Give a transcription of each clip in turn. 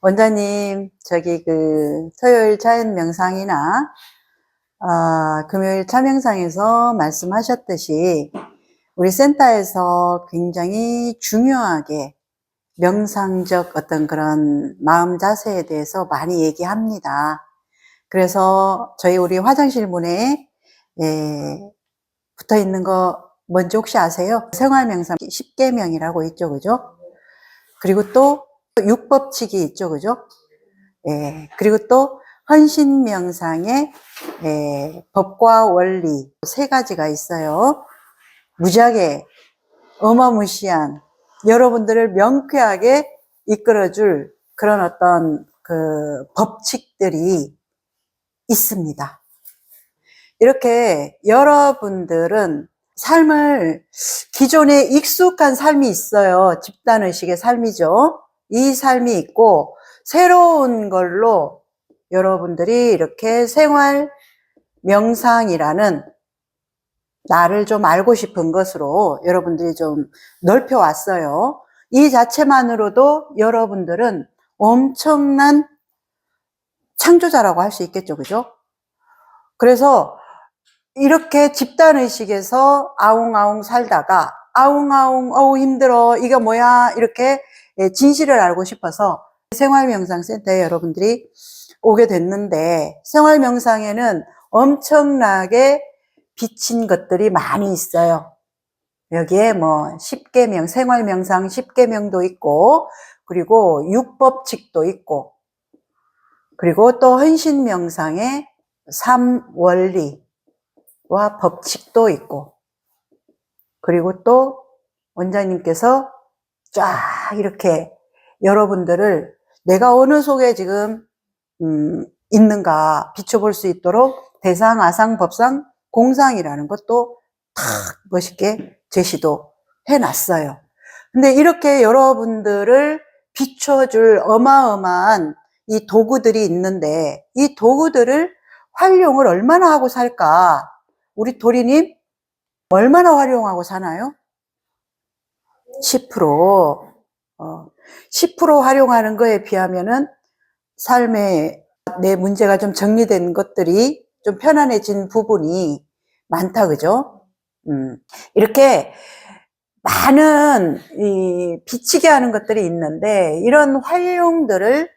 원장님, 저기 토요일 자연 명상이나, 금요일 참명상에서 말씀하셨듯이, 우리 센터에서 굉장히 중요하게 명상적 어떤 그런 마음 자세에 대해서 많이 얘기합니다. 그래서 우리 화장실 문에, 붙어 있는 거 뭔지 혹시 아세요? 생활명상 10계명이라고 있죠, 그죠? 그리고 또 육법칙이 있죠, 그죠? 그리고 또 헌신명상의 법과 원리 세 가지가 있어요. 무지하게 어마무시한 여러분들을 명쾌하게 이끌어줄 그런 어떤 법칙들이 있습니다. 이렇게 여러분들은 삶을 기존에 익숙한 삶이 있어요. 집단의식의 삶이죠. 이 삶이 있고 새로운 걸로 여러분들이 이렇게 생활 명상이라는 나를 좀 알고 싶은 것으로 여러분들이 좀 넓혀왔어요. 이 자체만으로도 여러분들은 엄청난 창조자라고 할 수 있겠죠. 그죠? 그래서 이렇게 집단의식에서 아웅아웅 살다가 아웅아웅 어우 힘들어 이게 뭐야 이렇게 진실을 알고 싶어서 생활명상센터에 여러분들이 오게 됐는데, 생활명상에는 엄청나게 비친 것들이 많이 있어요. 여기에 뭐 10계명, 생활명상 10계명도 있고, 그리고 육법칙도 있고, 그리고 또 헌신명상의 3원리와 법칙도 있고, 그리고 또 원장님께서 쫙 이렇게 여러분들을 내가 어느 속에 지금 있는가 비춰볼 수 있도록 대상, 아상, 법상, 공상이라는 것도 탁 멋있게 제시도 해놨어요. 근데 이렇게 여러분들을 비춰줄 어마어마한 이 도구들이 있는데, 이 도구들을 활용을 얼마나 하고 살까? 우리 도리님 얼마나 활용하고 사나요? 10%. 10% 활용하는 거에 비하면은 삶에 내 문제가 좀 정리된 것들이 좀 편안해진 부분이 많다, 그죠? 이렇게 많은 비치게 하는 것들이 있는데, 이런 활용들을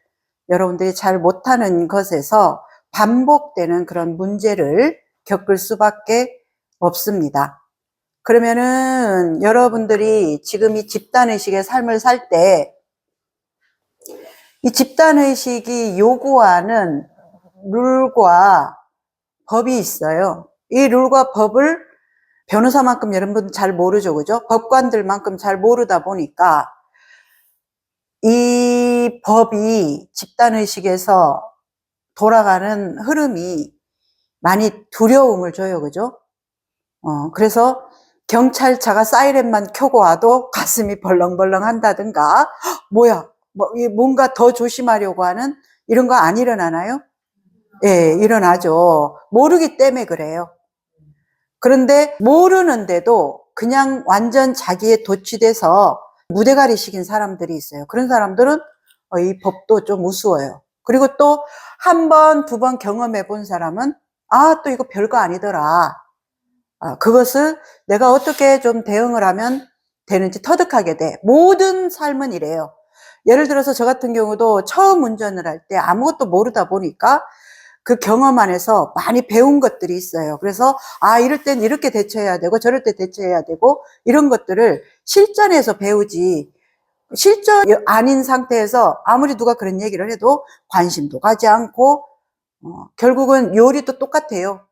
여러분들이 잘 못하는 것에서 반복되는 그런 문제를 겪을 수밖에 없습니다. 그러면은 여러분들이 지금 이 집단의식의 삶을 살 때, 이 집단의식이 요구하는 룰과 법이 있어요. 이 룰과 법을 변호사만큼 여러분 잘 모르죠, 그죠? 법관들만큼 잘 모르다 보니까 이 법이 집단의식에서 돌아가는 흐름이 많이 두려움을 줘요, 그죠? 그래서 경찰차가 사이렌만 켜고 와도 가슴이 벌렁벌렁 한다든가, 뭐야, 뭔가 더 조심하려고 하는 이런 거 안 일어나나요? 예, 일어나죠. 모르기 때문에 그래요. 그런데 모르는데도 그냥 완전 자기에 도취돼서 무대가리 식인 사람들이 있어요. 그런 사람들은 이 법도 좀 우스워요. 그리고 또 한 번, 두 번 경험해 본 사람은 또 이거 별거 아니더라. 그것을 내가 어떻게 좀 대응을 하면 되는지 터득하게 돼. 모든 삶은 이래요. 예를 들어서 저 같은 경우도 처음 운전을 할 때 아무것도 모르다 보니까 그 경험 안에서 많이 배운 것들이 있어요. 그래서 이럴 땐 이렇게 대처해야 되고 저럴 때 대처해야 되고 이런 것들을 실전에서 배우지, 실전 아닌 상태에서 아무리 누가 그런 얘기를 해도 관심도 가지 않고 결국은 요리도 똑같아요.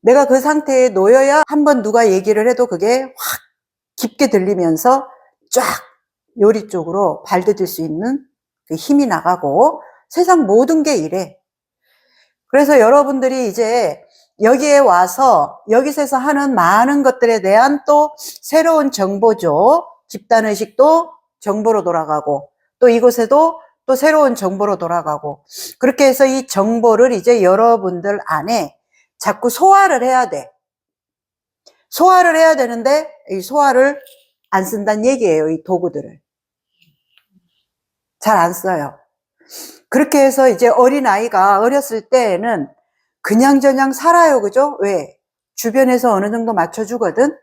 내가 그 상태에 놓여야 한번 누가 얘기를 해도 그게 확 깊게 들리면서 쫙 요리 쪽으로 발디딜 수 있는 그 힘이 나가고, 세상 모든 게 이래. 그래서 여러분들이 이제 여기에 와서 여기서 하는 많은 것들에 대한 또 새로운 정보죠. 집단의식도 정보로 돌아가고, 또 이곳에도 또 새로운 정보로 돌아가고, 그렇게 해서 이 정보를 이제 여러분들 안에 자꾸 소화를 해야 돼. 소화를 해야 되는데 이 소화를 안 쓴다는 얘기예요. 이 도구들을 잘 안 써요. 그렇게 해서 이제 어린아이가 어렸을 때에는 그냥저냥 살아요. 그죠? 왜? 주변에서 어느 정도 맞춰주거든?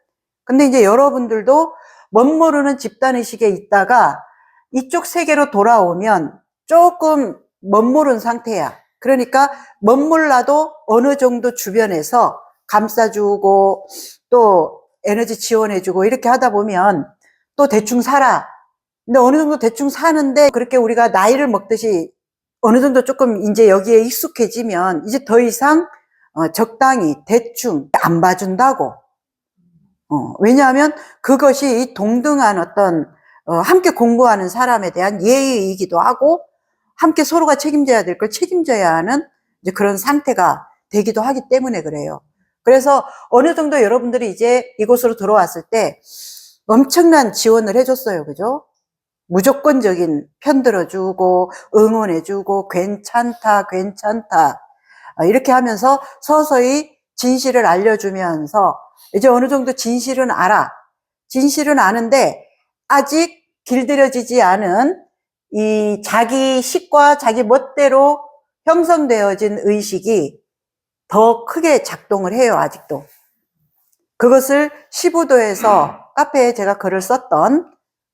근데 이제 여러분들도 멋모르는 집단의식에 있다가 이쪽 세계로 돌아오면 조금 멋모르는 상태야. 그러니까 멋몰라도 어느 정도 주변에서 감싸주고 또 에너지 지원해주고 이렇게 하다 보면 또 대충 살아. 근데 어느 정도 대충 사는데 그렇게 우리가 나이를 먹듯이 어느 정도 조금 이제 여기에 익숙해지면 이제 더 이상 적당히 대충 안 봐준다고. 왜냐하면 그것이 동등한 어떤 함께 공부하는 사람에 대한 예의이기도 하고 함께 서로가 책임져야 될 걸 책임져야 하는 이제 그런 상태가 되기도 하기 때문에 그래요. 그래서 어느 정도 여러분들이 이제 이곳으로 들어왔을 때 엄청난 지원을 해줬어요. 그죠? 무조건적인 편들어주고 응원해주고 괜찮다 괜찮다 이렇게 하면서 서서히 진실을 알려주면서 이제 어느 정도 진실은 알아. 진실은 아는데 아직 길들여지지 않은 이 자기 식과 자기 멋대로 형성되어진 의식이 더 크게 작동을 해요. 아직도. 그것을 15도에서 카페에 제가 글을 썼던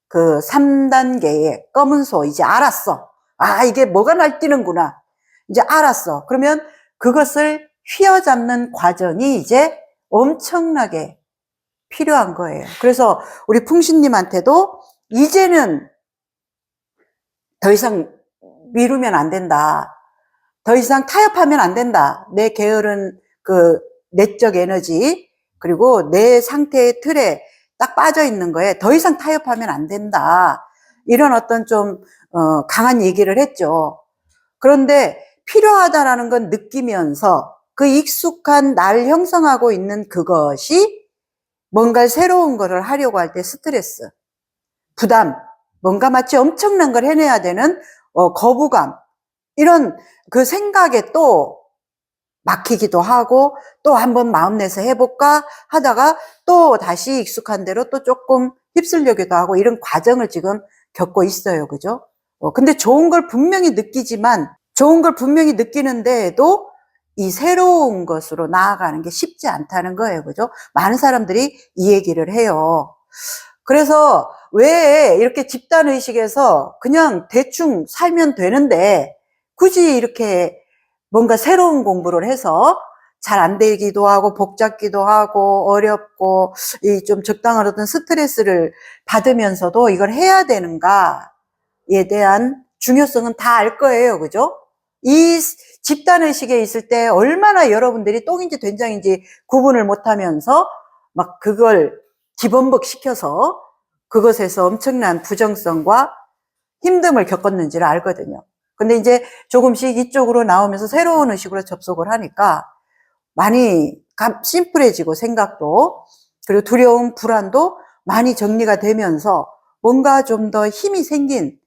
그 3단계의 검은 소 이제 알았어. 아, 이게 뭐가 날뛰는구나. 이제 알았어. 그러면 그것을 휘어잡는 과정이 이제 엄청나게 필요한 거예요. 그래서 우리 풍신님한테도 이제는 더 이상 미루면 안 된다. 더 이상 타협하면 안 된다. 내 게으른 그 내적 에너지 그리고 내 상태의 틀에 딱 빠져 있는 거에 더 이상 타협하면 안 된다. 이런 어떤 좀 강한 얘기를 했죠. 그런데 필요하다라는 건 느끼면서 그 익숙한 날 형성하고 있는 그것이 뭔가 새로운 거를 하려고 할 때 스트레스, 부담, 뭔가 마치 엄청난 걸 해내야 되는 거부감, 이런 그 생각에 또 막히기도 하고 또 한번 마음 내서 해볼까 하다가 또 다시 익숙한 대로 또 조금 휩쓸려기도 하고 이런 과정을 지금 겪고 있어요. 그죠? 근데 좋은 걸 분명히 느끼지만 좋은 걸 분명히 느끼는데도 이 새로운 것으로 나아가는 게 쉽지 않다는 거예요. 그죠? 많은 사람들이 이 얘기를 해요. 그래서 왜 이렇게 집단의식에서 그냥 대충 살면 되는데 굳이 이렇게 뭔가 새로운 공부를 해서 잘 안 되기도 하고 복잡기도 하고 어렵고 이 좀 적당한 어떤 스트레스를 받으면서도 이걸 해야 되는가에 대한 중요성은 다 알 거예요. 그죠? 이 집단의식에 있을 때 얼마나 여러분들이 똥인지 된장인지 구분을 못하면서 막 그걸 기범벅 시켜서 그것에서 엄청난 부정성과 힘듦을 겪었는지를 알거든요. 근데 이제 조금씩 이쪽으로 나오면서 새로운 의식으로 접속을 하니까 많이 심플해지고 생각도 그리고 두려움, 불안도 많이 정리가 되면서 뭔가 좀 더 힘이 생긴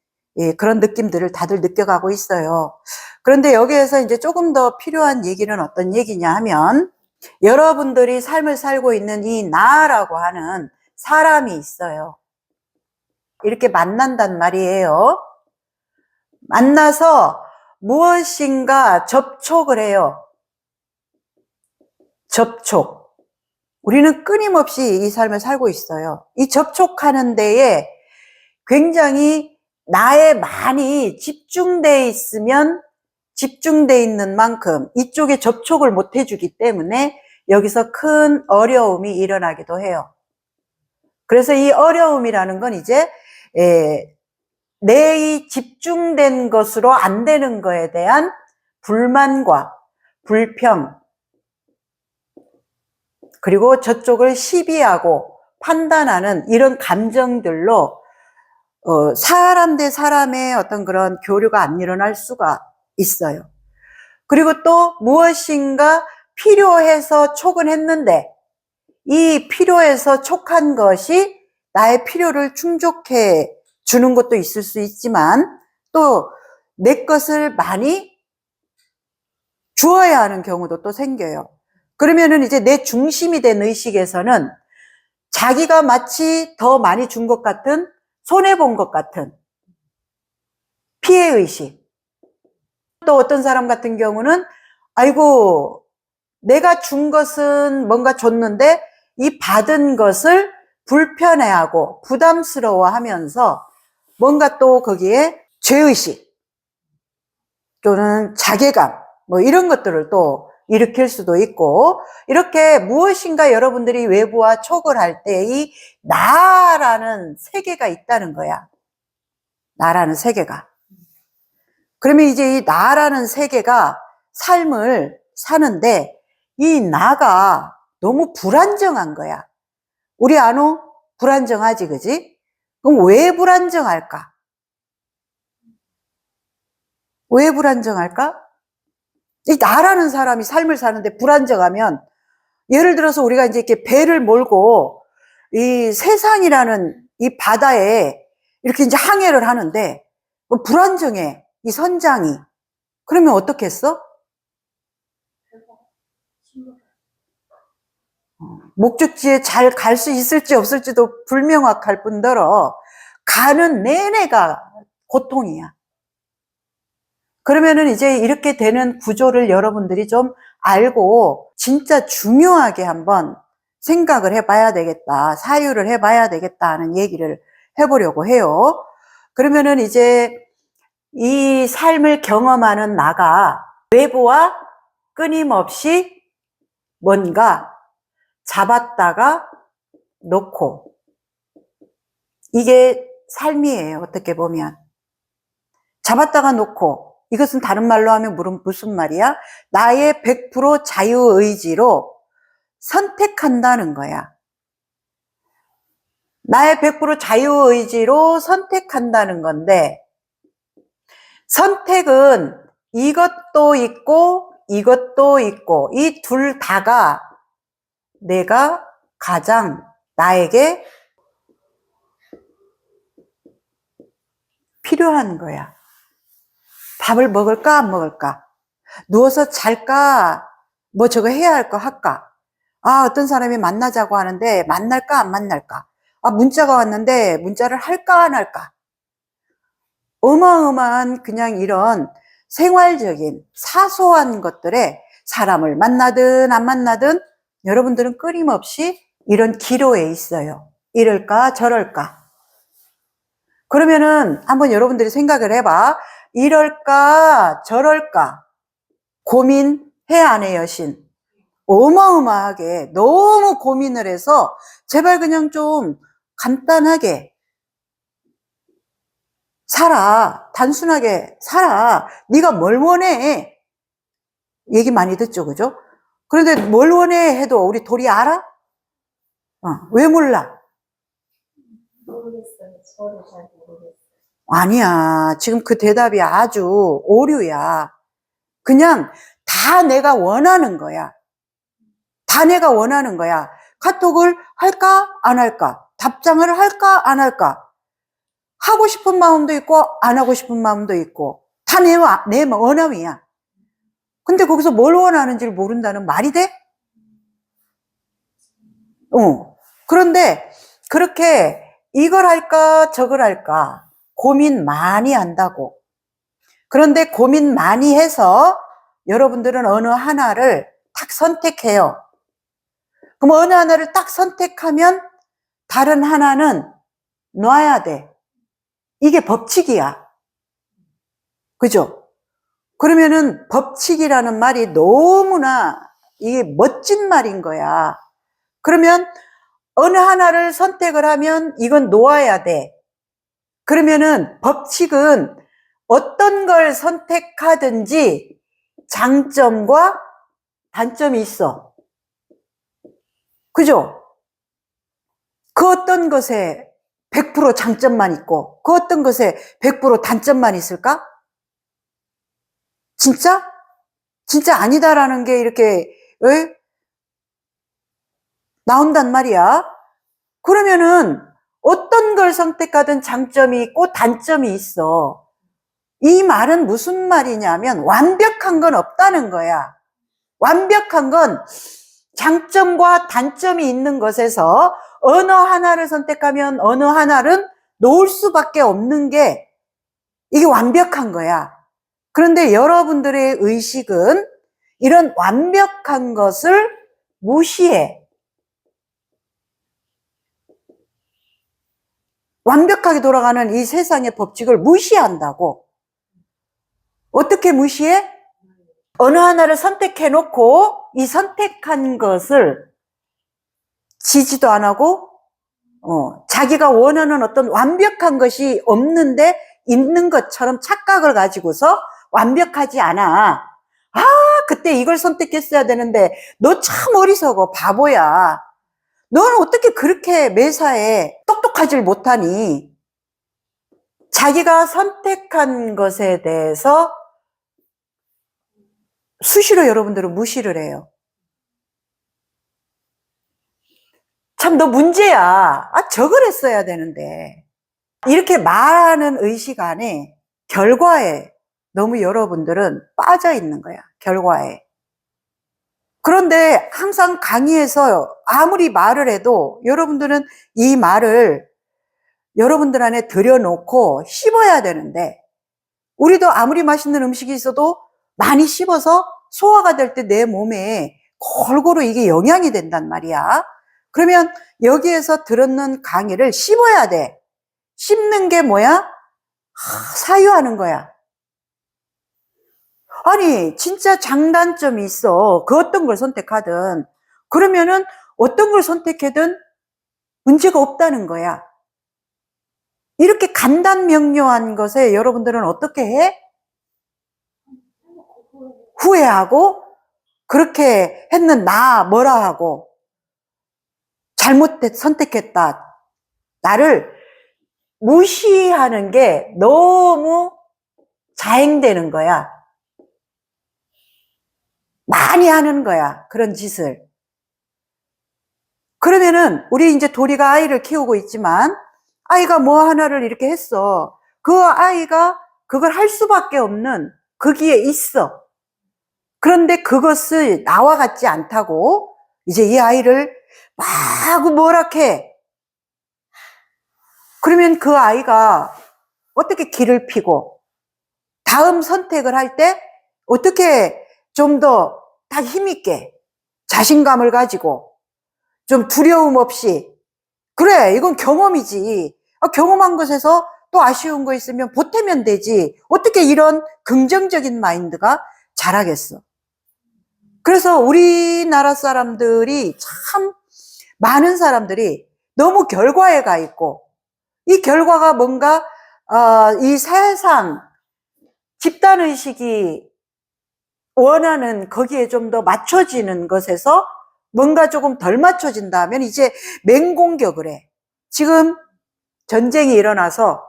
그런 느낌들을 다들 느껴가고 있어요. 그런데 여기에서 이제 조금 더 필요한 얘기는 어떤 얘기냐 하면 여러분들이 삶을 살고 있는 이 나라고 하는 사람이 있어요. 이렇게 만난단 말이에요. 만나서 무엇인가 접촉을 해요. 접촉. 우리는 끊임없이 이 삶을 살고 있어요. 이 접촉하는 데에 굉장히 나에 많이 집중돼 있으면 집중돼 있는 만큼 이쪽에 접촉을 못 해주기 때문에 여기서 큰 어려움이 일어나기도 해요. 그래서 이 어려움이라는 건 이제 내 이 집중된 것으로 안 되는 거에 대한 불만과 불평 그리고 저쪽을 시비하고 판단하는 이런 감정들로 사람 대 사람의 어떤 그런 교류가 안 일어날 수가 있어요. 그리고 또 무엇인가 필요해서 촉은 했는데 이 필요해서 촉한 것이 나의 필요를 충족해 주는 것도 있을 수 있지만 또 내 것을 많이 주어야 하는 경우도 또 생겨요. 그러면은 이제 내 중심이 된 의식에서는 자기가 마치 더 많이 준 것 같은 손해본 것 같은 피해의식 또 어떤 사람 같은 경우는 아이고 내가 준 것은 뭔가 줬는데 이 받은 것을 불편해하고 부담스러워하면서 뭔가 또 거기에 죄의식 또는 자괴감 뭐 이런 것들을 또 일으킬 수도 있고, 이렇게 무엇인가 여러분들이 외부와 촉을 할 때 이 나라는 세계가 있다는 거야. 나라는 세계가. 그러면 이제 이 나라는 세계가 삶을 사는데 이 나가 너무 불안정한 거야. 우리 안우 불안정하지, 그지? 그럼 왜 불안정할까? 왜 불안정할까? 이 나라는 사람이 삶을 사는데 불안정하면, 예를 들어서 우리가 이제 이렇게 배를 몰고 이 세상이라는 이 바다에 이렇게 이제 항해를 하는데 불안정해, 이 선장이. 그러면 어떻겠어? 목적지에 잘 갈 수 있을지 없을지도 불명확할 뿐더러 가는 내내가 고통이야. 그러면은 이제 이렇게 되는 구조를 여러분들이 좀 알고 진짜 중요하게 한번 생각을 해봐야 되겠다, 사유를 해봐야 되겠다 하는 얘기를 해보려고 해요. 그러면은 이제 이 삶을 경험하는 나가 외부와 끊임없이 뭔가 잡았다가 놓고, 이게 삶이에요. 어떻게 보면 잡았다가 놓고, 이것은 다른 말로 하면 무슨 말이야? 나의 100% 자유의지로 선택한다는 거야. 나의 100% 자유의지로 선택한다는 건데, 선택은 이것도 있고 이것도 있고 이 둘 다가 내가 가장 나에게 필요한 거야. 밥을 먹을까 안 먹을까? 누워서 잘까? 뭐 저거 해야 할 거 할까? 어떤 사람이 만나자고 하는데 만날까 안 만날까? 문자가 왔는데 문자를 할까 안 할까? 어마어마한 그냥 이런 생활적인 사소한 것들에 사람을 만나든 안 만나든 여러분들은 끊임없이 이런 기로에 있어요. 이럴까 저럴까. 그러면은 한번 여러분들이 생각을 해봐. 이럴까 저럴까 고민해 안 해요, 여신? 어마어마하게 너무 고민을 해서 제발 그냥 좀 간단하게 살아. 단순하게 살아. 네가 뭘 원해? 얘기 많이 듣죠, 그죠? 그런데 뭘 원해 해도 우리 도리 알아? 왜 몰라? 모르겠어요. 저도 잘 모르겠어요. 아니야. 지금 그 대답이 아주 오류야. 그냥 다 내가 원하는 거야. 다 내가 원하는 거야. 카톡을 할까? 안 할까? 답장을 할까? 안 할까? 하고 싶은 마음도 있고 안 하고 싶은 마음도 있고 다 내 원함이야. 근데 거기서 뭘 원하는지를 모른다는 말이 돼? 그런데 그렇게 이걸 할까 저걸 할까 고민 많이 한다고. 그런데 고민 많이 해서 여러분들은 어느 하나를 딱 선택해요. 그럼 어느 하나를 딱 선택하면 다른 하나는 놔야 돼. 이게 법칙이야. 그죠? 그러면은 법칙이라는 말이 너무나 이게 멋진 말인 거야. 그러면 어느 하나를 선택을 하면 이건 놓아야 돼. 그러면은 법칙은 어떤 걸 선택하든지 장점과 단점이 있어. 그죠? 그 어떤 것에 100% 장점만 있고 그 어떤 것에 100% 단점만 있을까? 진짜? 진짜 아니다라는 게 이렇게 나온단 말이야. 그러면은 어떤 걸 선택하든 장점이 있고 단점이 있어. 이 말은 무슨 말이냐면 완벽한 건 없다는 거야. 완벽한 건 장점과 단점이 있는 것에서 어느 하나를 선택하면 어느 하나는 놓을 수밖에 없는 게 이게 완벽한 거야. 그런데 여러분들의 의식은 이런 완벽한 것을 무시해. 완벽하게 돌아가는 이 세상의 법칙을 무시한다고. 어떻게 무시해? 어느 하나를 선택해 놓고 이 선택한 것을 지지도 안 하고 자기가 원하는 어떤 완벽한 것이 없는데 있는 것처럼 착각을 가지고서 완벽하지 않아. 아, 그때 이걸 선택했어야 되는데 너 참 어리석어, 바보야. 너는 어떻게 그렇게 매사에 똑똑하질 못하니? 자기가 선택한 것에 대해서 수시로 여러분들은 무시를 해요. 참 너 문제야. 아, 저걸 했어야 되는데. 이렇게 말하는 의식 안에 결과에 너무 여러분들은 빠져 있는 거야. 결과에. 그런데 항상 강의에서 아무리 말을 해도 여러분들은 이 말을 여러분들 안에 들여놓고 씹어야 되는데, 우리도 아무리 맛있는 음식이 있어도 많이 씹어서 소화가 될 때 내 몸에 골고루 이게 영향이 된단 말이야. 그러면 여기에서 들었는 강의를 씹어야 돼. 씹는 게 뭐야? 사유하는 거야. 아니, 진짜 장단점이 있어. 그 어떤 걸 선택하든. 그러면은 어떤 걸 선택하든 문제가 없다는 거야. 이렇게 간단명료한 것에 여러분들은 어떻게 해? 후회하고, 그렇게 했는 나 뭐라 하고, 선택했다. 나를 무시하는 게 너무 자행되는 거야. 많이 하는 거야. 그런 짓을. 그러면은 우리 이제 도리가 아이를 키우고 있지만 아이가 뭐 하나를 이렇게 했어. 그 아이가 그걸 할 수밖에 없는 거기에 있어. 그런데 그것을 나와 같지 않다고 이제 이 아이를 막 뭐라 해. 그러면 그 아이가 어떻게 길을 피고 다음 선택을 할 때 어떻게 좀 더 다 힘있게 자신감을 가지고 좀 두려움 없이, 그래, 이건 경험이지. 경험한 것에서 또 아쉬운 거 있으면 보태면 되지. 어떻게 이런 긍정적인 마인드가 자라겠어. 그래서 우리나라 사람들이 참 많은 사람들이 너무 결과에 가 있고, 이 결과가 뭔가 이 세상 집단의식이 원하는 거기에 좀 더 맞춰지는 것에서 뭔가 조금 덜 맞춰진다면 이제 맹공격을 해. 지금 전쟁이 일어나서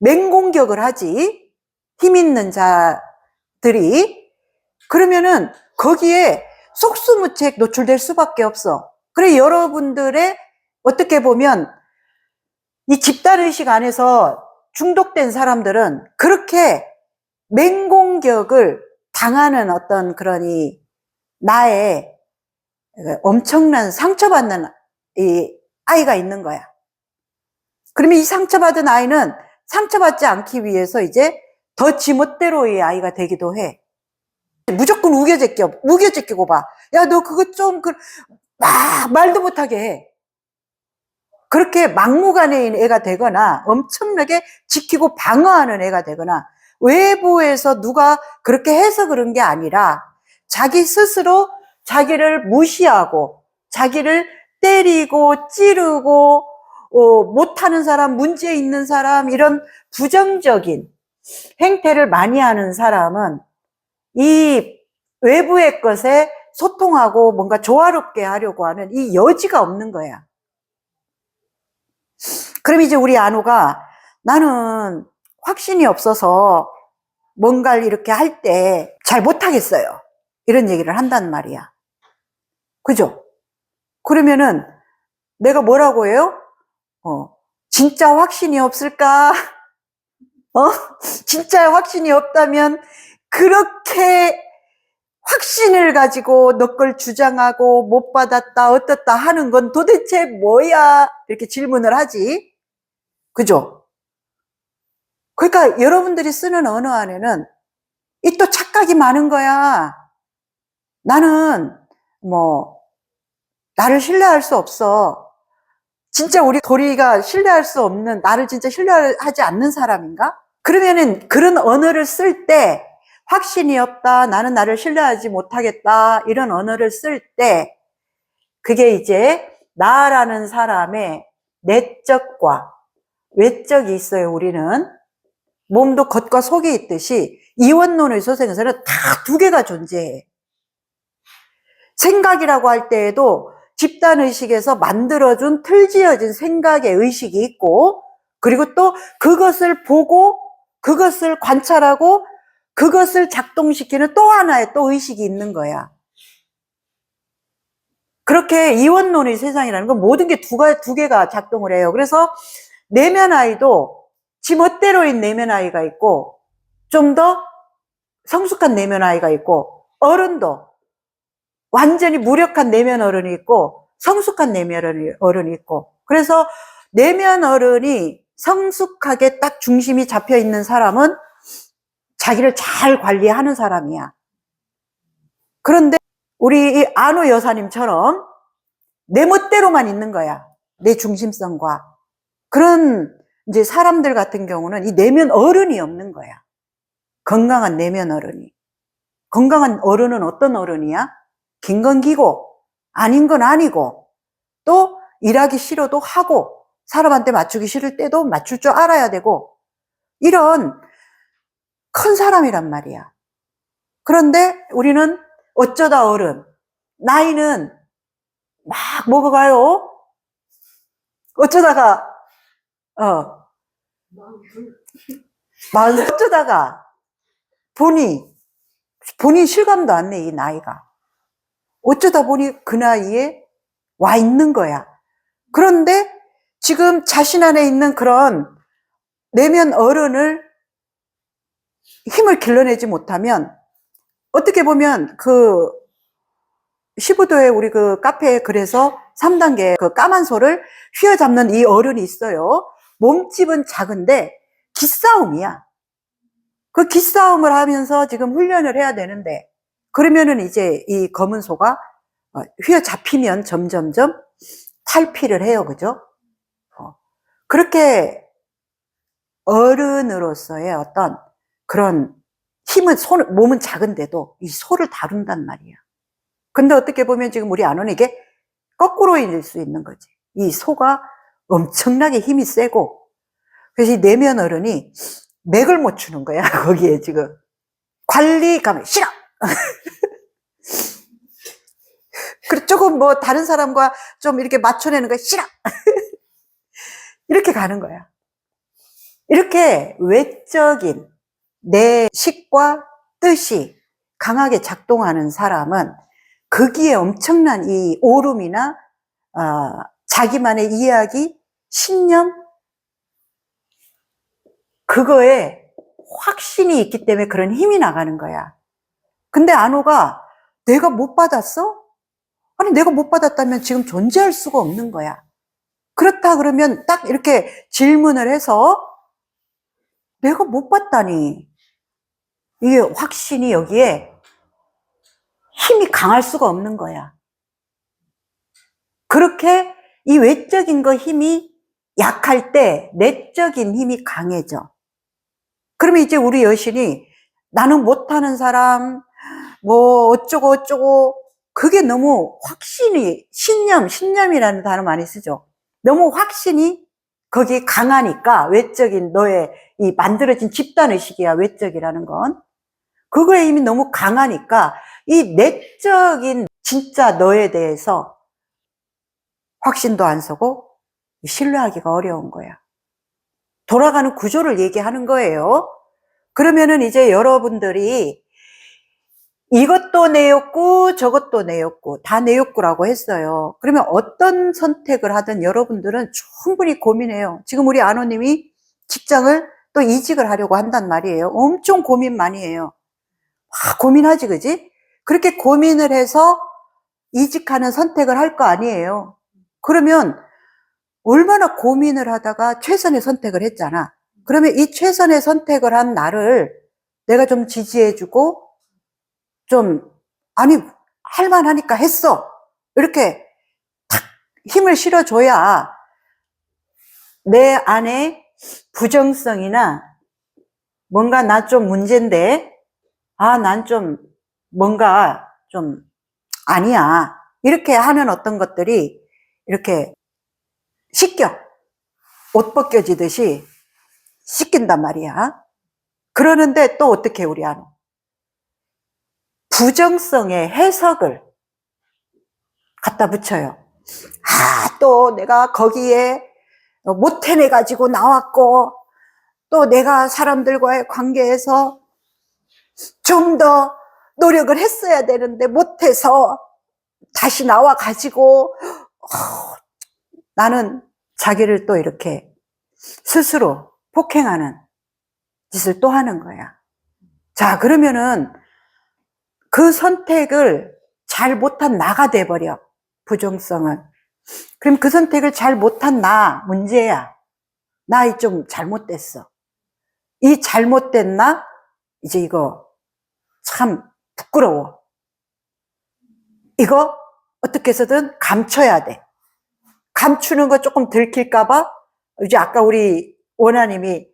맹공격을 하지. 힘 있는 자들이. 그러면은 거기에 속수무책 노출될 수밖에 없어. 그래, 여러분들의 어떻게 보면 이 집단의식 안에서 중독된 사람들은 그렇게 맹공격을 당하는 어떤 그런 나의 엄청난 상처받는 이 아이가 있는 거야. 그러면 이 상처받은 아이는 상처받지 않기 위해서 이제 더 지멋대로의 아이가 되기도 해. 무조건 우겨제끼고 봐. 야, 너 그거 좀, 말도 못하게 해. 그렇게 막무가내인 애가 되거나 엄청나게 지키고 방어하는 애가 되거나 외부에서 누가 그렇게 해서 그런 게 아니라 자기 스스로 자기를 무시하고 자기를 때리고 찌르고 못하는 사람, 문제 있는 사람, 이런 부정적인 행태를 많이 하는 사람은 이 외부의 것에 소통하고 뭔가 조화롭게 하려고 하는 이 여지가 없는 거야. 그럼 이제 우리 안우가 나는 확신이 없어서 뭔가를 이렇게 할 때 잘 못하겠어요. 이런 얘기를 한단 말이야. 그죠? 그러면은 내가 뭐라고 해요? 진짜 확신이 없을까? 진짜 확신이 없다면 그렇게 확신을 가지고 너 걸 주장하고 못 받았다 어떻다 하는 건 도대체 뭐야? 이렇게 질문을 하지. 그죠? 그러니까 여러분들이 쓰는 언어 안에는 이 또 착각이 많은 거야. 나는 나를 신뢰할 수 없어. 진짜 우리 도리가 신뢰할 수 없는, 나를 진짜 신뢰하지 않는 사람인가? 그러면은 그런 언어를 쓸 때 확신이 없다, 나는 나를 신뢰하지 못하겠다, 이런 언어를 쓸 때 그게 이제 나라는 사람의 내적과 외적이 있어요. 우리는 몸도 겉과 속이 있듯이 이원론의 소생에서는 다 두 개가 존재해. 생각이라고 할 때에도 집단의식에서 만들어준 틀지어진 생각의 의식이 있고, 그리고 또 그것을 보고 그것을 관찰하고 그것을 작동시키는 또 하나의 또 의식이 있는 거야. 그렇게 이원론의 세상이라는 건 모든 게 두 개가 작동을 해요. 그래서 내면 아이도 지 멋대로인 내면 아이가 있고, 좀 더 성숙한 내면 아이가 있고, 어른도 완전히 무력한 내면 어른이 있고 성숙한 내면 어른이 있고, 그래서 내면 어른이 성숙하게 딱 중심이 잡혀 있는 사람은 자기를 잘 관리하는 사람이야. 그런데 우리 이 안호 여사님처럼 내 멋대로만 있는 거야. 내 중심성과. 그런 이제 사람들 같은 경우는 이 내면 어른이 없는 거야. 건강한 내면 어른이. 건강한 어른은 어떤 어른이야? 긴 건 기고 아닌 건 아니고, 또 일하기 싫어도 하고 사람한테 맞추기 싫을 때도 맞출 줄 알아야 되고, 이런 큰 사람이란 말이야. 그런데 우리는 어쩌다 어른, 나이는 막 먹어가요. 어쩌다가 어쩌다가 본인 실감도 안 내, 이 나이가. 어쩌다 보니 그 나이에 와 있는 거야. 그런데 지금 자신 안에 있는 그런 내면 어른을 힘을 길러내지 못하면, 어떻게 보면 그 15도에 우리 그 카페에 그래서 3단계 그 까만 소를 휘어잡는 이 어른이 있어요. 몸집은 작은데 기싸움이야. 그 기싸움을 하면서 지금 훈련을 해야 되는데, 그러면은 이제 이 검은 소가 휘어잡히면 점점점 탈피를 해요. 그죠? 그렇게 어른으로서의 어떤 그런 힘은, 몸은 작은데도 이 소를 다룬단 말이야. 근데 어떻게 보면 지금 우리 안오는 이게 거꾸로일 수 있는 거지. 이 소가 엄청나게 힘이 세고, 그래서 이 내면 어른이 맥을 못 추는 거야. 거기에 지금 관리 가면 싫어. 그리고 조금 다른 사람과 좀 이렇게 맞춰내는 거 싫어. 이렇게 가는 거야. 이렇게 외적인 내 식과 뜻이 강하게 작동하는 사람은 거기에 엄청난 이 오름이나 자기만의 이야기, 신념, 그거에 확신이 있기 때문에 그런 힘이 나가는 거야. 근데 안호가 내가 못 받았어? 아니, 내가 못 받았다면 지금 존재할 수가 없는 거야. 그렇다 그러면 딱 이렇게 질문을 해서 내가 못 받다니, 이게 확신이 여기에 힘이 강할 수가 없는 거야. 그렇게 이 외적인 거 힘이 약할 때 내적인 힘이 강해져. 그러면 이제 우리 여신이 나는 못하는 사람, 어쩌고 그게 너무 확신이, 신념이라는 단어 많이 쓰죠. 너무 확신이 거기 강하니까, 외적인 너의 이 만들어진 집단의식이야, 외적이라는 건. 그거에 이미 너무 강하니까 이 내적인 진짜 너에 대해서 확신도 안 서고 신뢰하기가 어려운 거야. 돌아가는 구조를 얘기하는 거예요. 그러면은 이제 여러분들이 이것도 내 욕구, 저것도 내 욕구, 다 내 욕구라고 했어요. 그러면 어떤 선택을 하든 여러분들은 충분히 고민해요. 지금 우리 안호님이 직장을 또 이직을 하려고 한단 말이에요. 엄청 고민 많이 해요. 고민하지, 그지? 그렇게 고민을 해서 이직하는 선택을 할 거 아니에요. 그러면 얼마나 고민을 하다가 최선의 선택을 했잖아. 그러면 이 최선의 선택을 한 나를 내가 좀 지지해주고, 좀, 아니, 할만하니까 했어. 이렇게 탁 힘을 실어줘야 내 안에 부정성이나 뭔가 나 좀 문제인데, 난 좀 뭔가 좀 아니야. 이렇게 하는 어떤 것들이 이렇게 씻겨. 옷 벗겨지듯이 씻긴단 말이야. 그러는데 또 어떻게 우리 안에 부정성의 해석을 갖다 붙여요. 또 내가 거기에 못 해내가지고 나왔고, 또 내가 사람들과의 관계에서 좀 더 노력을 했어야 되는데 못해서 다시 나와가지고, 나는 자기를 또 이렇게 스스로 폭행하는 짓을 또 하는 거야. 자, 그러면은 그 선택을 잘 못한 나가 돼버려, 부정성은. 그럼 그 선택을 잘 못한 나 문제야. 나 좀 잘못됐어. 이 잘못된 나 이제 이거 참 부끄러워. 이거 어떻게 해서든 감춰야 돼. 감추는 거 조금 들킬까봐 이제 아까 우리 원아님이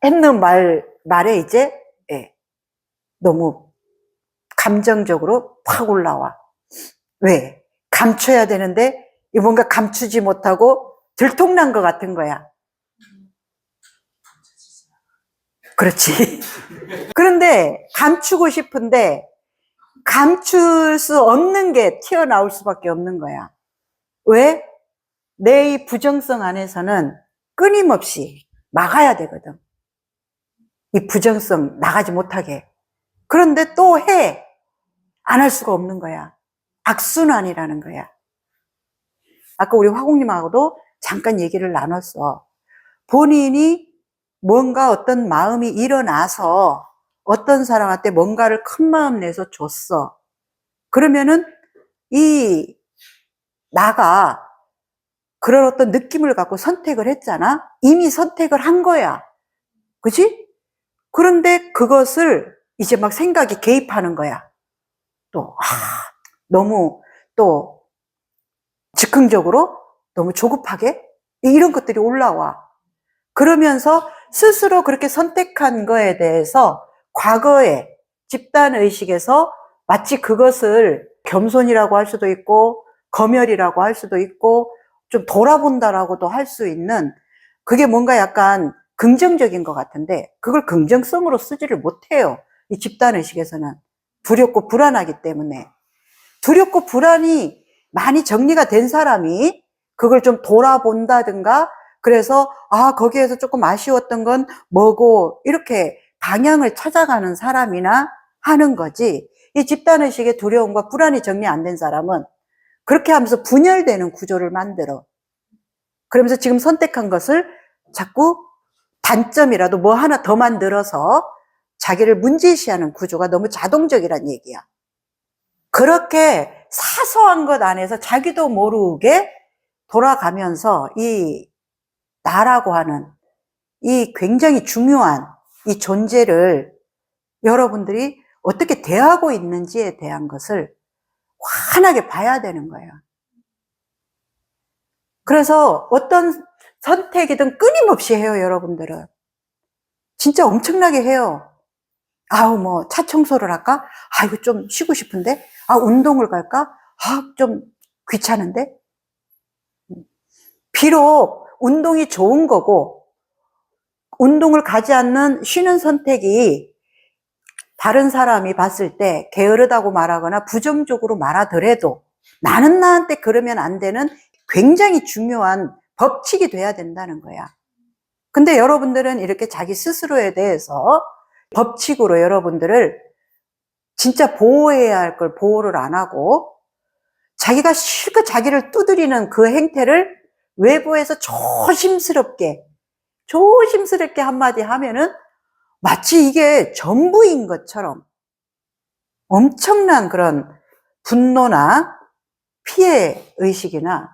했는 말에 이제 너무 감정적으로 팍 올라와. 왜? 감춰야 되는데 뭔가 감추지 못하고 들통난 것 같은 거야. 그렇지. 그런데 감추고 싶은데 감출 수 없는 게 튀어나올 수밖에 없는 거야. 왜? 내 이 부정성 안에서는 끊임없이 막아야 되거든. 이 부정성 나가지 못하게. 그런데 또 해. 안 할 수가 없는 거야. 악순환이라는 거야. 아까 우리 화공님하고도 잠깐 얘기를 나눴어. 본인이 뭔가 어떤 마음이 일어나서 어떤 사람한테 뭔가를 큰 마음 내서 줬어. 그러면은 이 나가 그런 어떤 느낌을 갖고 선택을 했잖아. 이미 선택을 한 거야. 그치? 그런데 그것을 이제 막 생각이 개입하는 거야. 또 너무 또 즉흥적으로 너무 조급하게 이런 것들이 올라와. 그러면서 스스로 그렇게 선택한 거에 대해서 과거에 집단의식에서 마치 그것을 겸손이라고 할 수도 있고 검열이라고 할 수도 있고 좀 돌아본다라고도 할 수 있는 그게 뭔가 약간 긍정적인 것 같은데 그걸 긍정성으로 쓰지를 못해요. 이 집단의식에서는. 두렵고 불안하기 때문에. 두렵고 불안이 많이 정리가 된 사람이 그걸 좀 돌아본다든가 그래서 거기에서 조금 아쉬웠던 건 뭐고 이렇게 방향을 찾아가는 사람이나 하는 거지. 이 집단의식의 두려움과 불안이 정리 안 된 사람은 그렇게 하면서 분열되는 구조를 만들어. 그러면서 지금 선택한 것을 자꾸 단점이라도 뭐 하나 더 만들어서 자기를 문제시하는 구조가 너무 자동적이란 얘기야. 그렇게 사소한 것 안에서 자기도 모르게 돌아가면서 이 나라고 하는 이 굉장히 중요한 이 존재를 여러분들이 어떻게 대하고 있는지에 대한 것을 환하게 봐야 되는 거예요. 그래서 어떤 선택이든 끊임없이 해요, 여러분들은. 진짜 엄청나게 해요. 뭐 차 청소를 할까? 이거 좀 쉬고 싶은데? 운동을 갈까? 좀 귀찮은데? 비록 운동이 좋은 거고 운동을 가지 않는 쉬는 선택이 다른 사람이 봤을 때 게으르다고 말하거나 부정적으로 말하더라도 나는 나한테 그러면 안 되는 굉장히 중요한 법칙이 돼야 된다는 거야. 근데 여러분들은 이렇게 자기 스스로에 대해서 법칙으로 여러분들을 진짜 보호해야 할 걸 보호를 안 하고 자기가 실컷 자기를 두드리는 그 행태를 외부에서 조심스럽게 한마디 하면은 마치 이게 전부인 것처럼 엄청난 그런 분노나 피해 의식이나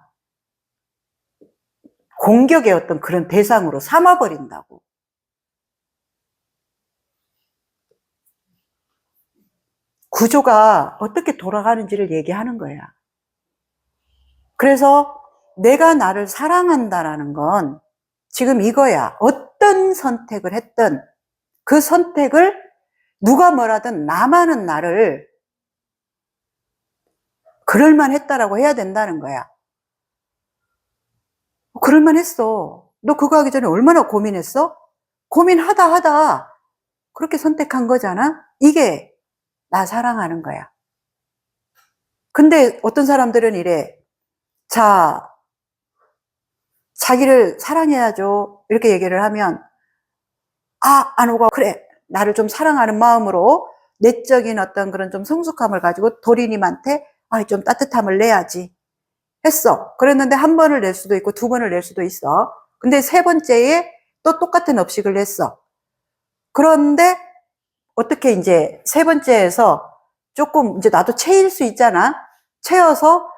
공격의 어떤 그런 대상으로 삼아버린다고. 구조가 어떻게 돌아가는지를 얘기하는 거야. 그래서 내가 나를 사랑한다라는 건 지금 이거야. 어떤 선택을 했든 그 선택을 누가 뭐라든 나만은 나를 그럴만 했다라고 해야 된다는 거야. 그럴만 했어. 너 그거 하기 전에 얼마나 고민했어? 고민하다 그렇게 선택한 거잖아? 이게 나 사랑하는 거야. 근데 어떤 사람들은 이래. 자, 자기를 사랑해야죠. 이렇게 얘기를 하면, 안오가, 그래. 나를 좀 사랑하는 마음으로 내적인 어떤 그런 좀 성숙함을 가지고 도리님한테, 좀 따뜻함을 내야지. 했어. 그랬는데 한 번을 낼 수도 있고 두 번을 낼 수도 있어. 근데 세 번째에 또 똑같은 업식을 냈어. 그런데 어떻게 이제 세 번째에서 조금 이제 나도 채일 수 있잖아. 채여서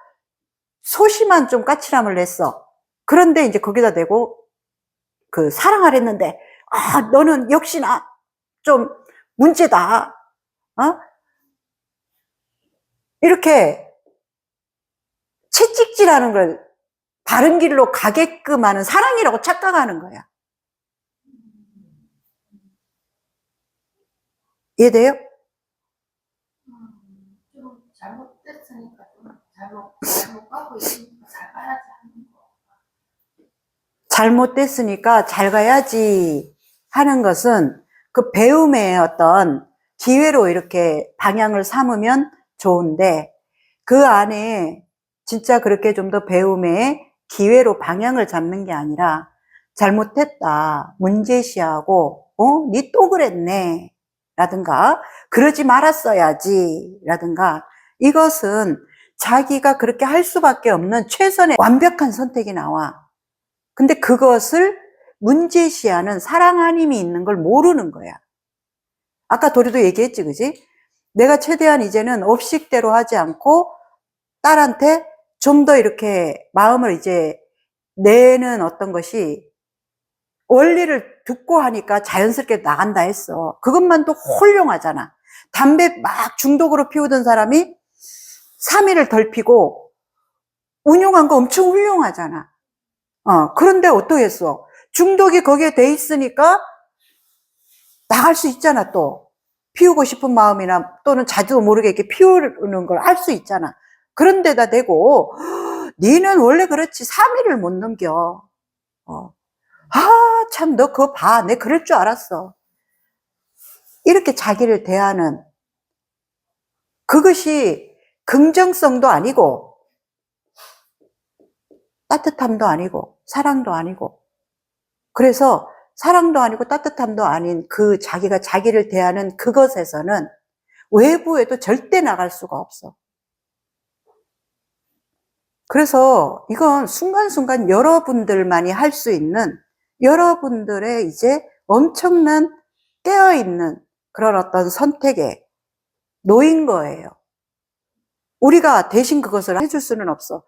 소심한 좀 까칠함을 냈어. 그런데 이제 거기다 대고 그 사랑하랬는데 너는 역시나 좀 문제다. 이렇게 채찍질하는 걸 바른 길로 가게끔 하는 사랑이라고 착각하는 거야. 이해돼요? 좀 잘못됐으니까 좀 잘못 가고 있으니까 잘 가야지 하는 거. 잘못됐으니까 잘 가야지 하는 것은 그 배움의 어떤 기회로 이렇게 방향을 삼으면 좋은데 그 안에 진짜 그렇게 좀 더 배움의 기회로 방향을 잡는 게 아니라 잘못했다, 문제시하고 니 또 그랬네 라든가 그러지 말았어야지 라든가 이것은 자기가 그렇게 할 수밖에 없는 최선의 완벽한 선택이 나와. 근데 그것을 문제시하는 사랑 아님이 있는 걸 모르는 거야. 아까 도리도 얘기했지, 그지? 내가 최대한 이제는 업식대로 하지 않고 딸한테 좀 더 이렇게 마음을 이제 내는 어떤 것이 원리를 듣고 하니까 자연스럽게 나간다 했어. 그것만도 훌륭하잖아. 담배 막 중독으로 피우던 사람이 3일을 덜 피고 운용한 거 엄청 훌륭하잖아. 그런데 어떻게 했어? 중독이 거기에 돼 있으니까 나갈 수 있잖아, 또. 피우고 싶은 마음이나 또는 자기도 모르게 이렇게 피우는 걸 알 수 있잖아. 그런데다 대고, 니는 원래 그렇지, 3일을 못 넘겨. 참, 너 그거 봐. 내 그럴 줄 알았어. 이렇게 자기를 대하는 그것이 긍정성도 아니고, 따뜻함도 아니고, 사랑도 아니고. 그래서 사랑도 아니고 따뜻함도 아닌 그 자기가 자기를 대하는 그것에서는 외부에도 절대 나갈 수가 없어. 그래서 이건 순간순간 여러분들만이 할 수 있는 여러분들의 이제 엄청난 깨어있는 그런 어떤 선택에 놓인 거예요. 우리가 대신 그것을 해줄 수는 없어.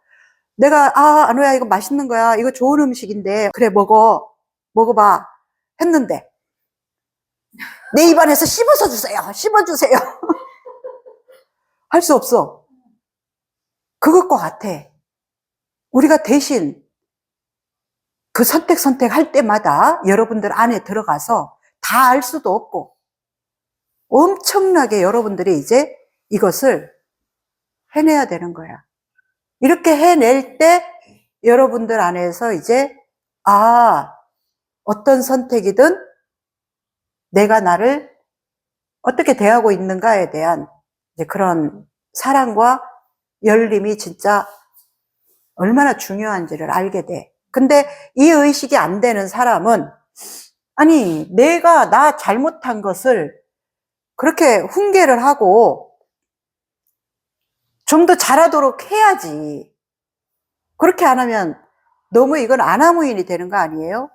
내가 안호야 이거 맛있는 거야. 이거 좋은 음식인데 그래 먹어봐 했는데 내 입안에서 씹어서 주세요. 씹어주세요. 할 수 없어. 그것과 같아. 우리가 대신 그 선택할 때마다 여러분들 안에 들어가서 다 알 수도 없고 엄청나게 여러분들이 이제 이것을 해내야 되는 거야. 이렇게 해낼 때 여러분들 안에서 이제 어떤 선택이든 내가 나를 어떻게 대하고 있는가에 대한 이제 그런 사랑과 열림이 진짜 얼마나 중요한지를 알게 돼. 근데 이 의식이 안 되는 사람은 아니 내가 나 잘못한 것을 그렇게 훈계를 하고 좀 더 잘하도록 해야지. 그렇게 안 하면 너무 이건 아나무인이 되는 거 아니에요?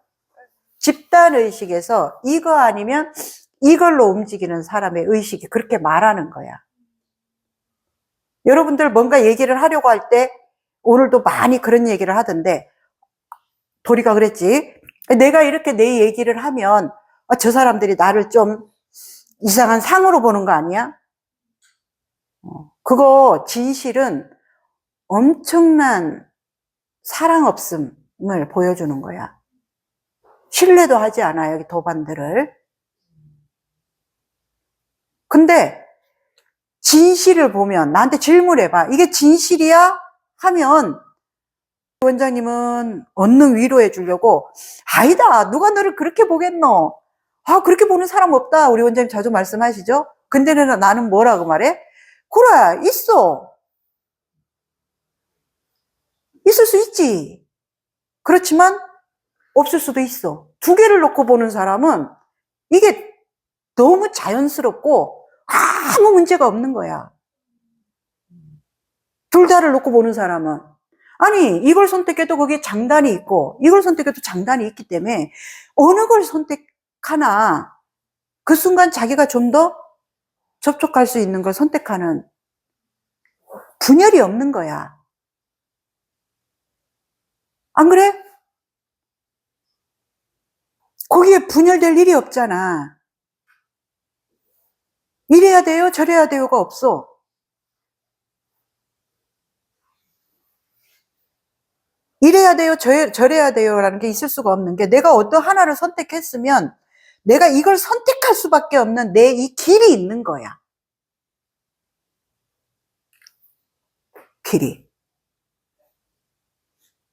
집단의식에서 이거 아니면 이걸로 움직이는 사람의 의식이 그렇게 말하는 거야. 여러분들 뭔가 얘기를 하려고 할 때 오늘도 많이 그런 얘기를 하던데 도리가 그랬지. 내가 이렇게 내 얘기를 하면 저 사람들이 나를 좀 이상한 상으로 보는 거 아니야? 그거 진실은 엄청난 사랑 없음을 보여주는 거야. 신뢰도 하지 않아요, 여기 도반들을. 근데 진실을 보면 나한테 질문해봐. 이게 진실이야? 하면 원장님은 얻는 위로해 주려고 아니다. 누가 너를 그렇게 보겠노? 아, 그렇게 보는 사람 없다. 우리 원장님 자주 말씀하시죠? 근데 나는 뭐라고 말해? 그래, 있어. 있을 수 있지. 그렇지만 없을 수도 있어. 두 개를 놓고 보는 사람은 이게 너무 자연스럽고 아무 문제가 없는 거야. 둘 다를 놓고 보는 사람은. 아니, 이걸 선택해도 거기에 장단이 있고 이걸 선택해도 장단이 있기 때문에 어느 걸 선택하나 그 순간 자기가 좀 더 접촉할 수 있는 걸 선택하는 분열이 없는 거야. 안 그래? 거기에 분열될 일이 없잖아. 이래야 돼요, 저래야 돼요가 없어. 이래야 돼요, 저래야 돼요라는 게 있을 수가 없는 게 내가 어떤 하나를 선택했으면 내가 이걸 선택할 수밖에 없는 내 이 길이 있는 거야. 길이.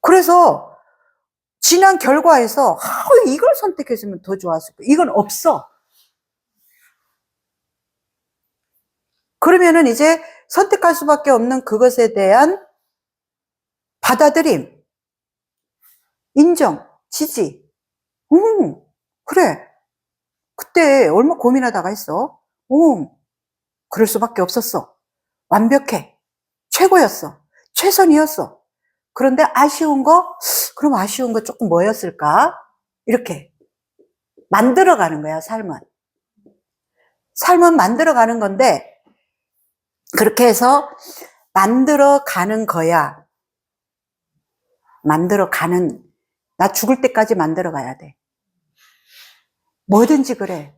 그래서 지난 결과에서 이걸 선택했으면 더 좋았을 거야. 이건 없어. 그러면은 이제 선택할 수밖에 없는 그것에 대한 받아들임, 인정, 지지. 그래. 그때 얼마 고민하다가 했어. 그럴 수밖에 없었어. 완벽해. 최고였어. 최선이었어. 그런데 아쉬운 거? 그럼 아쉬운 거 조금 뭐였을까? 이렇게 만들어가는 거야, 삶은. 삶은 만들어가는 건데 그렇게 해서 만들어가는 거야. 만들어가는, 나 죽을 때까지 만들어가야 돼. 뭐든지 그래.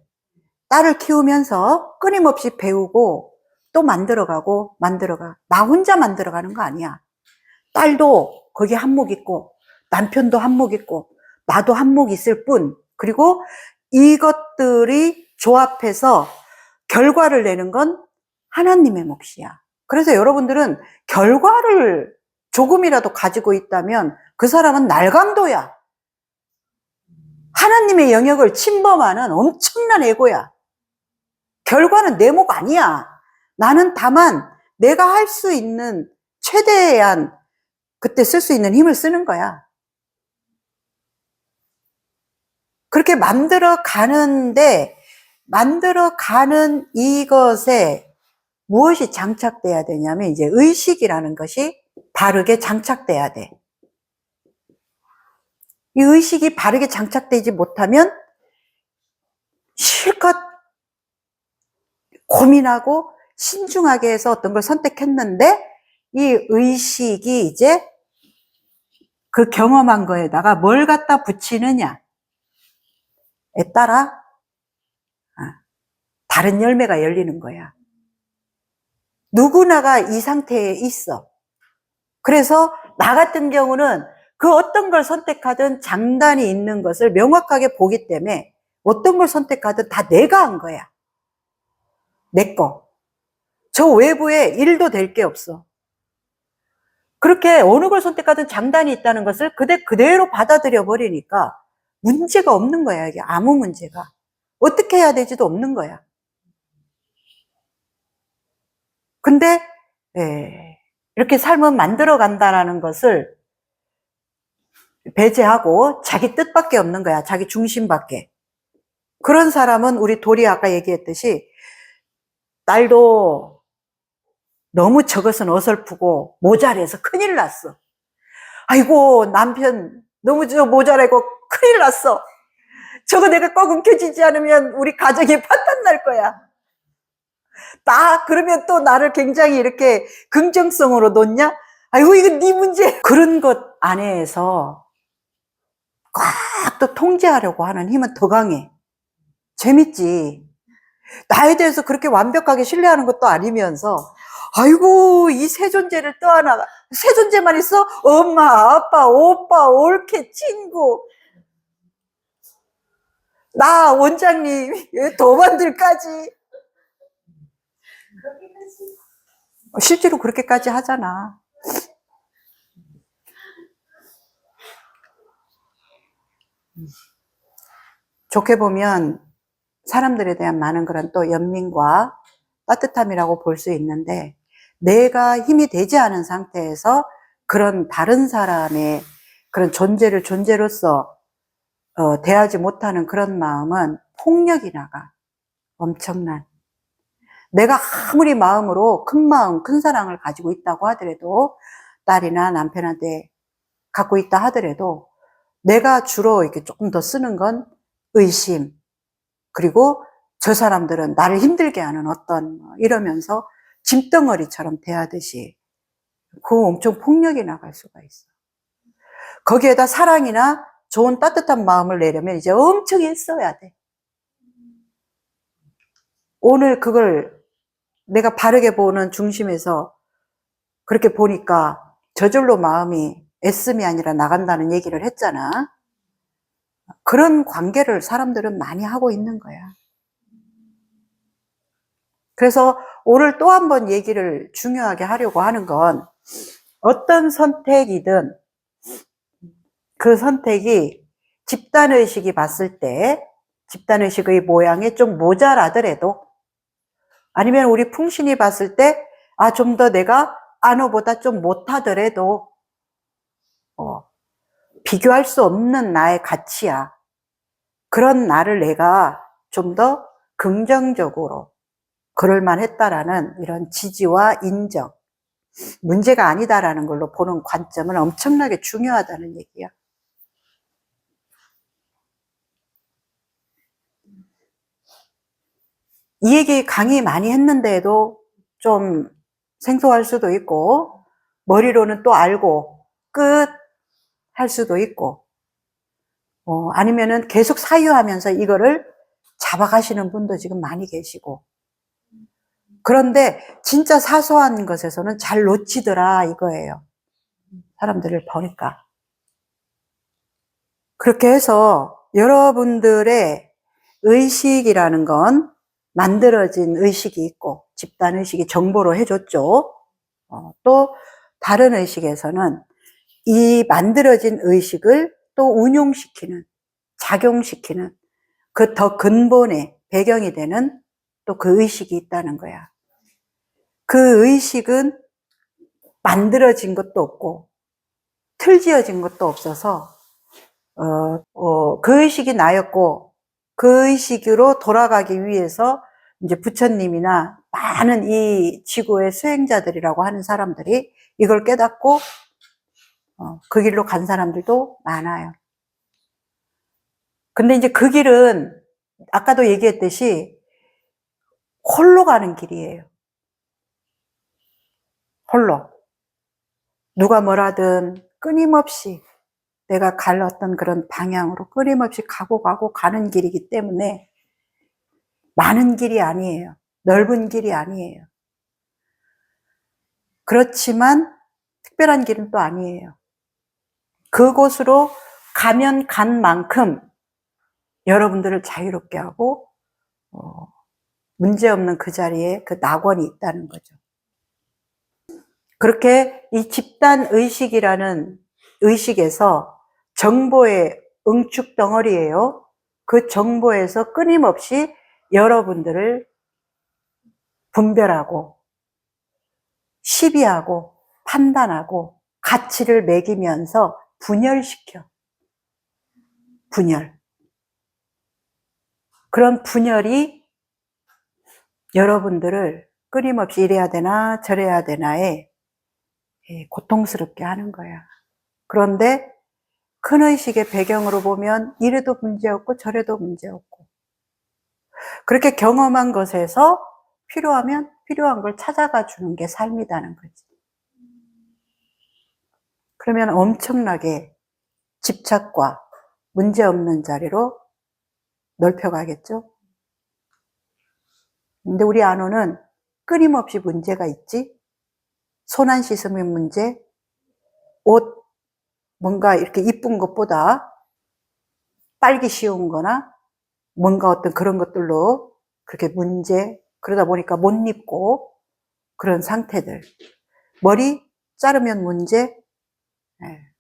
딸을 키우면서 끊임없이 배우고 또 만들어가고 만들어가. 나 혼자 만들어가는 거 아니야. 딸도 거기 한몫 있고 남편도 한몫 있고 나도 한몫 있을 뿐. 그리고 이것들이 조합해서 결과를 내는 건 하나님의 몫이야. 그래서 여러분들은 결과를 조금이라도 가지고 있다면 그 사람은 날강도야. 하나님의 영역을 침범하는 엄청난 에고야. 결과는 내 몫 아니야. 나는 다만 내가 할 수 있는 최대한 그때 쓸 수 있는 힘을 쓰는 거야. 그렇게 만들어 가는데 만들어 가는 이것에 무엇이 장착돼야 되냐면 이제 의식이라는 것이 바르게 장착돼야 돼. 이 의식이 바르게 장착되지 못하면 실컷 고민하고 신중하게 해서 어떤 걸 선택했는데 이 의식이 이제 그 경험한 거에다가 뭘 갖다 붙이느냐에 따라 다른 열매가 열리는 거야. 누구나가 이 상태에 있어. 그래서 나 같은 경우는 그 어떤 걸 선택하든 장단이 있는 것을 명확하게 보기 때문에 어떤 걸 선택하든 다 내가 한 거야. 내 거. 저 외부에 일도 될 게 없어. 그렇게 어느 걸 선택하든 장단이 있다는 것을 그대로 받아들여 버리니까 문제가 없는 거야, 이게. 아무 문제가. 어떻게 해야 되지도 없는 거야. 근데 이렇게 삶은 만들어 간다라는 것을 배제하고 자기 뜻밖에 없는 거야. 자기 중심밖에. 그런 사람은 우리 돌이 아까 얘기했듯이 딸도 너무 저것은 어설프고 모자라서 큰일 났어. 아이고 남편 너무 모자라고 큰일 났어. 저거 내가 꼭 움켜쥐지 않으면 우리 가정이 파탄 날 거야. 그러면 또 나를 굉장히 이렇게 긍정성으로 놓냐? 아이고 이거 네 문제. 그런 것 안에서 꽉 또 통제하려고 하는 힘은 더 강해. 재밌지. 나에 대해서 그렇게 완벽하게 신뢰하는 것도 아니면서 아이고, 이 세 존재를 떠안아. 세 존재만 있어? 엄마, 아빠, 오빠, 올케, 친구. 나, 원장님, 도반들까지. 그렇게까지. 실제로 그렇게까지 하잖아. 좋게 보면 사람들에 대한 많은 그런 또 연민과 따뜻함이라고 볼 수 있는데, 내가 힘이 되지 않은 상태에서 그런 다른 사람의 그런 존재를 존재로서 대하지 못하는 그런 마음은 폭력이 나가. 엄청난. 내가 아무리 마음으로 큰 마음, 큰 사랑을 가지고 있다고 하더라도, 딸이나 남편한테 갖고 있다 하더라도, 내가 주로 이렇게 조금 더 쓰는 건 의심, 그리고 저 사람들은 나를 힘들게 하는 어떤 이러면서 짐덩어리처럼 대하듯이 그 엄청 폭력이 나갈 수가 있어. 거기에다 사랑이나 좋은 따뜻한 마음을 내려면 이제 엄청 애써야 돼. 오늘 그걸 내가 바르게 보는 중심에서 그렇게 보니까 저절로 마음이 애씀이 아니라 나간다는 얘기를 했잖아. 그런 관계를 사람들은 많이 하고 있는 거야. 그래서 오늘 또 한 번 얘기를 중요하게 하려고 하는 건 어떤 선택이든 그 선택이 집단의식이 봤을 때 집단의식의 모양이 좀 모자라더라도 아니면 우리 풍신이 봤을 때 좀 더 내가 안호보다 좀 못하더라도 비교할 수 없는 나의 가치야. 그런 나를 내가 좀 더 긍정적으로 그럴만 했다라는 이런 지지와 인정, 문제가 아니다라는 걸로 보는 관점은 엄청나게 중요하다는 얘기야. 이 얘기 강의 많이 했는데도 좀 생소할 수도 있고 머리로는 또 알고 끝 할 수도 있고 아니면은 계속 사유하면서 이거를 잡아가시는 분도 지금 많이 계시고 그런데 진짜 사소한 것에서는 잘 놓치더라 이거예요. 사람들을 보니까. 그렇게 해서 여러분들의 의식이라는 건 만들어진 의식이 있고 집단의식이 정보로 해줬죠. 또 다른 의식에서는 이 만들어진 의식을 또 운용시키는, 작용시키는 그 더 근본의 배경이 되는 또 그 의식이 있다는 거야. 그 의식은 만들어진 것도 없고 틀지어진 것도 없어서 그 의식이 나였고 그 의식으로 돌아가기 위해서 이제 부처님이나 많은 이 지구의 수행자들이라고 하는 사람들이 이걸 깨닫고 그 길로 간 사람들도 많아요. 근데 이제 그 길은 아까도 얘기했듯이 홀로 가는 길이에요. 홀로. 누가 뭐라든 끊임없이 내가 갈 어떤 그런 방향으로 끊임없이 가고 가는 길이기 때문에 많은 길이 아니에요. 넓은 길이 아니에요. 그렇지만 특별한 길은 또 아니에요. 그곳으로 가면 간 만큼 여러분들을 자유롭게 하고 문제없는 그 자리에 그 낙원이 있다는 거죠. 그렇게 이 집단 의식이라는 의식에서 정보의 응축 덩어리예요. 그 정보에서 끊임없이 여러분들을 분별하고 시비하고 판단하고 가치를 매기면서 분열시켜. 분열. 그런 분열이 여러분들을 끊임없이 이래야 되나 저래야 되나에 고통스럽게 하는 거야. 그런데 큰 의식의 배경으로 보면 이래도 문제없고 저래도 문제없고 그렇게 경험한 것에서 필요하면 필요한 걸 찾아가 주는 게 삶이라는 거지. 그러면 엄청나게 집착과 문제없는 자리로 넓혀가겠죠. 근데 우리 안호는 끊임없이 문제가 있지 손 안 씻으면 문제, 옷 뭔가 이렇게 이쁜 것보다 빨기 쉬운 거나 뭔가 어떤 그런 것들로 그렇게 문제, 그러다 보니까 못 입고 그런 상태들. 머리 자르면 문제,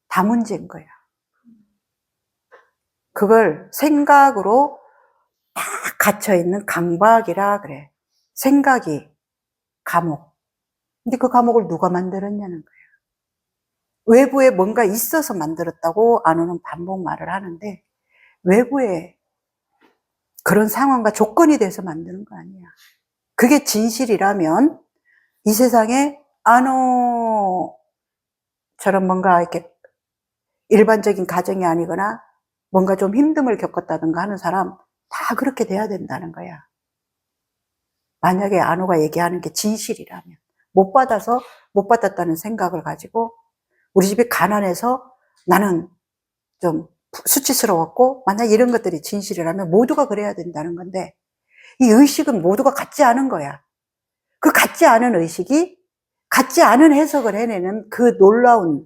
다 문제인 거야. 그걸 생각으로 딱 갇혀있는 강박이라 그래. 생각이 감옥. 근데 그 감옥을 누가 만들었냐는 거야. 외부에 뭔가 있어서 만들었다고 안오는 반복 말을 하는데 외부에 그런 상황과 조건이 돼서 만드는 거 아니야. 그게 진실이라면 이 세상에 안오처럼 뭔가 이렇게 일반적인 가정이 아니거나 뭔가 좀 힘듦을 겪었다든가 하는 사람 다 그렇게 돼야 된다는 거야. 만약에 안오가 얘기하는 게 진실이라면. 못 받아서 못 받았다는 생각을 가지고 우리 집이 가난해서 나는 좀 수치스러웠고 만약 이런 것들이 진실이라면 모두가 그래야 된다는 건데 이 의식은 모두가 같지 않은 거야. 그 같지 않은 의식이 같지 않은 해석을 해내는 그 놀라운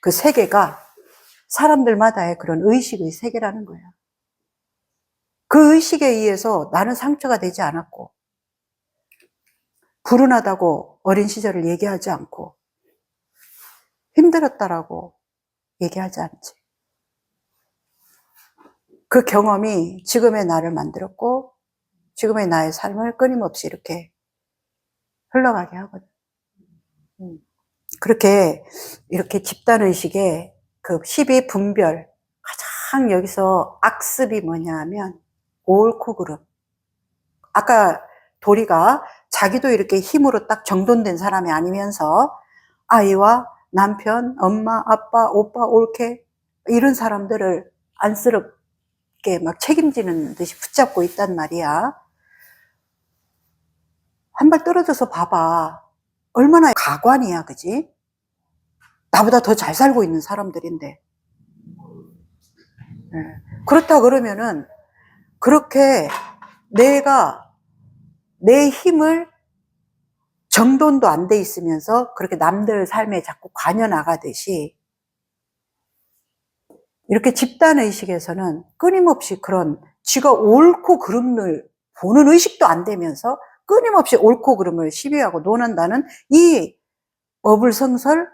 그 세계가 사람들마다의 그런 의식의 세계라는 거야. 그 의식에 의해서 나는 상처가 되지 않았고 불운하다고 어린 시절을 얘기하지 않고 힘들었다라고 얘기하지 않지. 그 경험이 지금의 나를 만들었고 지금의 나의 삶을 끊임없이 이렇게 흘러가게 하거든. 그렇게 이렇게 집단의식의 그 12분별 가장 여기서 악습이 뭐냐 하면 옳고 그름. 아까 도리가 자기도 이렇게 힘으로 딱 정돈된 사람이 아니면서 아이와 남편, 엄마, 아빠, 오빠, 올케 이런 사람들을 안쓰럽게 막 책임지는 듯이 붙잡고 있단 말이야. 한 발 떨어져서 봐봐. 얼마나 가관이야, 그지? 나보다 더 잘 살고 있는 사람들인데. 그렇다 그러면은 그렇게 내가 내 힘을 정돈도 안 돼 있으면서 그렇게 남들 삶에 자꾸 관여나가듯이 이렇게 집단의식에서는 끊임없이 그런 쥐가 옳고 그름을 보는 의식도 안 되면서 끊임없이 옳고 그름을 시비하고 논한다는 이 어불성설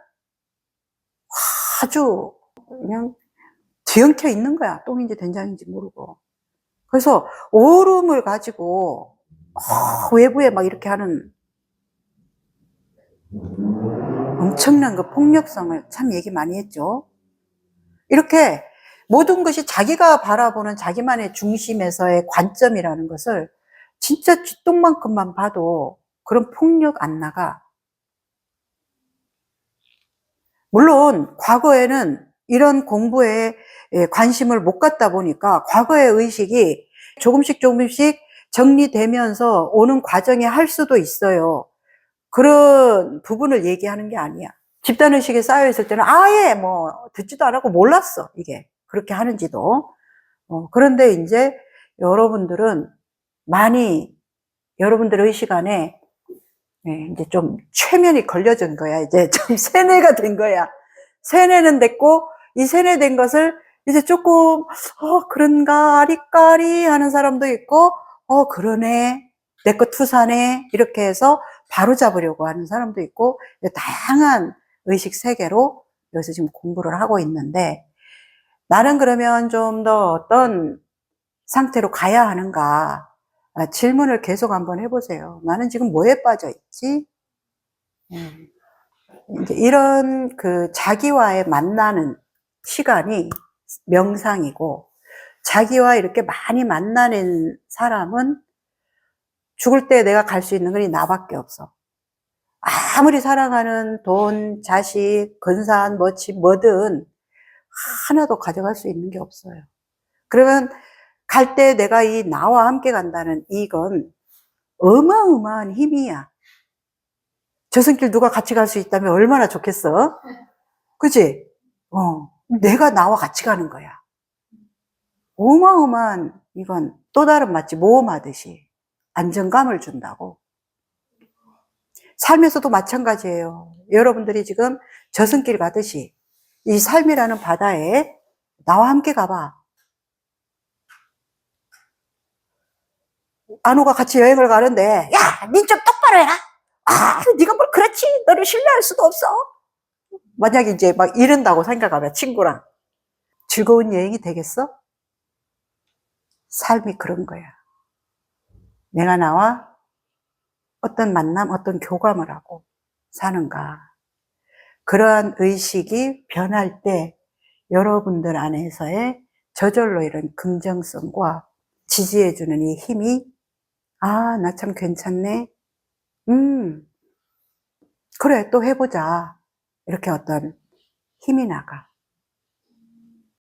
아주 그냥 뒤엉켜 있는 거야. 똥인지 된장인지 모르고. 그래서 옳음을 가지고 외부에 막 이렇게 하는 엄청난 그 폭력성을 참 얘기 많이 했죠. 이렇게 모든 것이 자기가 바라보는 자기만의 중심에서의 관점이라는 것을 진짜 쥐똥만큼만 봐도 그런 폭력 안 나가. 물론 과거에는 이런 공부에 관심을 못 갖다 보니까 과거의 의식이 조금씩 정리되면서 오는 과정에 할 수도 있어요. 그런 부분을 얘기하는 게 아니야. 집단의식에 쌓여있을 때는 아예 뭐 듣지도 않았고 몰랐어. 이게 그렇게 하는지도. 그런데 이제 여러분들은 많이 여러분들 의식 안에 이제 좀 최면이 걸려진 거야. 이제 좀 세뇌가 된 거야. 세뇌는 됐고 이 세뇌된 것을 이제 조금 그런가 아리까리 하는 사람도 있고 그러네 내 거 투사네 이렇게 해서 바로 잡으려고 하는 사람도 있고 다양한 의식 세계로 여기서 지금 공부를 하고 있는데 나는 그러면 좀 더 어떤 상태로 가야 하는가 질문을 계속 한번 해보세요. 나는 지금 뭐에 빠져 있지? 이제 이런 그 자기와의 만나는 시간이 명상이고 자기와 이렇게 많이 만나는 사람은 죽을 때 내가 갈 수 있는 건 이 나밖에 없어. 아무리 사랑하는 돈, 자식, 근사한 뭐든 하나도 가져갈 수 있는 게 없어요. 그러면 갈 때 내가 이 나와 함께 간다는 이건 어마어마한 힘이야. 저승길 누가 같이 갈 수 있다면 얼마나 좋겠어? 그치? 내가 나와 같이 가는 거야. 어마어마한 이건 또 다른 마치 모험하듯이 안정감을 준다고. 삶에서도 마찬가지예요. 여러분들이 지금 저승길 가듯이 이 삶이라는 바다에 나와 함께 가봐. 안우가 같이 여행을 가는데, 야, 니 좀 똑바로 해라. 아, 네가 뭘 그렇지? 너를 신뢰할 수도 없어. 만약에 이제 막 이른다고 생각하면 친구랑 즐거운 여행이 되겠어? 삶이 그런 거야. 내가 나와 어떤 만남, 어떤 교감을 하고 사는가. 그러한 의식이 변할 때 여러분들 안에서의 저절로 이런 긍정성과 지지해주는 이 힘이, 아, 나 참 괜찮네. 그래, 또 해보자. 이렇게 어떤 힘이 나가.